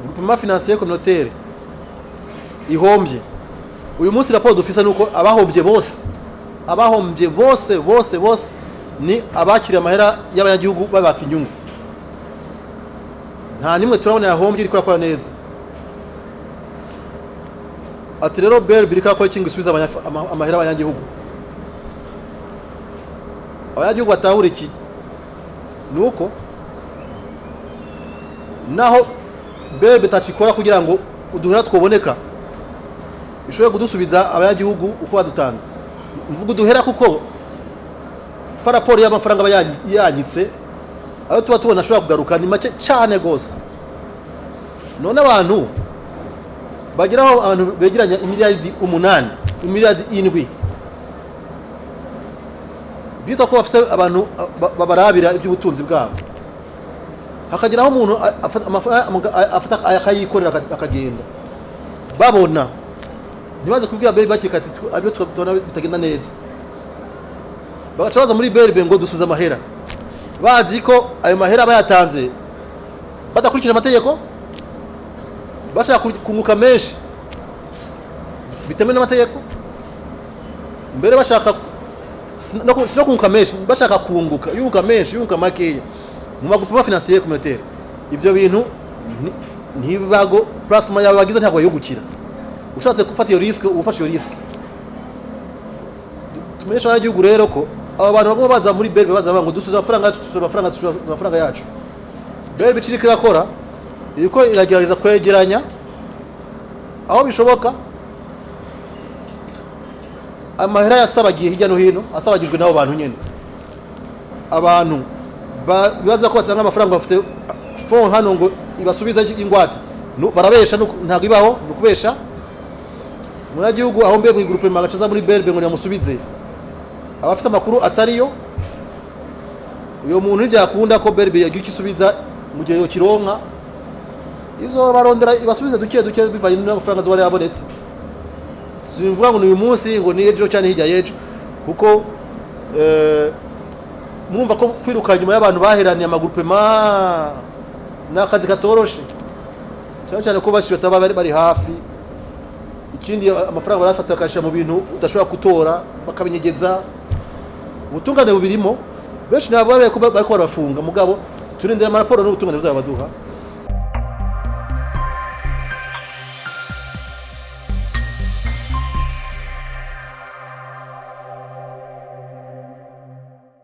groupement financier communautaire ihombye uyu munsi raporo dufisa nuko abahombye bose ni abakiriye amahera y'abanyagihugu babaka inyungu nta nimwe turabona yahombye iri kurakora neza ati rero BRB iri kurakora ikintu gisubiza amahera y'abanyagihugu batahura iki nuko naho BRB tacikora kugira ngo uduhera twoboneka ishobora kudusubiza abanyagihugu uko badutanze mvuga uduhera kuko paraporo y'amafaranga yanyitse aho tuba tubona ashobora kugaruka ni make cyane gose none abantu bagiraho abantu begeranya imiliyaridi 8 imiliyaridi 7 bita ko bafise abantu babarabira iby'ubutunzi bwabo hakagiraho umuntu afata akayikorera akagenda babona ntibaze kubwira BRB bakikati abyo tubona bitagenda neza bagacabaza muri BRB ngo dusubize amahera bazi ko ayo mahera bayatanze badakurikije amategeko bashaka kunguka menshi bitemewe n'amategeko mbere bashaka no kunguka menshi bashaka yunguka menshi yunguka makeya mu magroupe financier communautaire ivyo bintu ntibago plasma yabagize ntabwo yogukira ushatse gufata iyo risk ufashe iyo risk tumesha y'agihugu rero ko aba bantu bagomba baza muri BRB baza ngo dusuza amafaranga yacu BRB kiriko irakora iriko iragerageza kwegeranya aho bishoboka amahera yasabagiye hirya no hino asabagijwe nabo bantu nyene abantu bibaza ko batanga amafaranga bafite fond hano ngo ibasubiza ingwati barabesha ntago ibaho nukubesha munyagihugu aho mbe mu groupe magacaza muri BRB ngo yamusubize abafite amakuru atariyo uyo muntu byakunda ko BRB yagira ikisubiza mu gihe yo kironka izo barondera ibasubize duke bivanye n'amafaranga z'abari yabonetse simvuga ngo uyu munsi ngo ni ejo cyane hirya yejo kuko mwumva ko kwiruka nyuma y'abantu baheraniye amagroupe n'akazi katoroshe cyane ko bashi bataba bari hafi ikindi amafaranga barafata akashira mu bintu udashobora kutora bakabinyegeza ubutungane bubirimo benshi nabo bariko barafunga mugabo turindira amaraporo n'ubutungane buzabaduha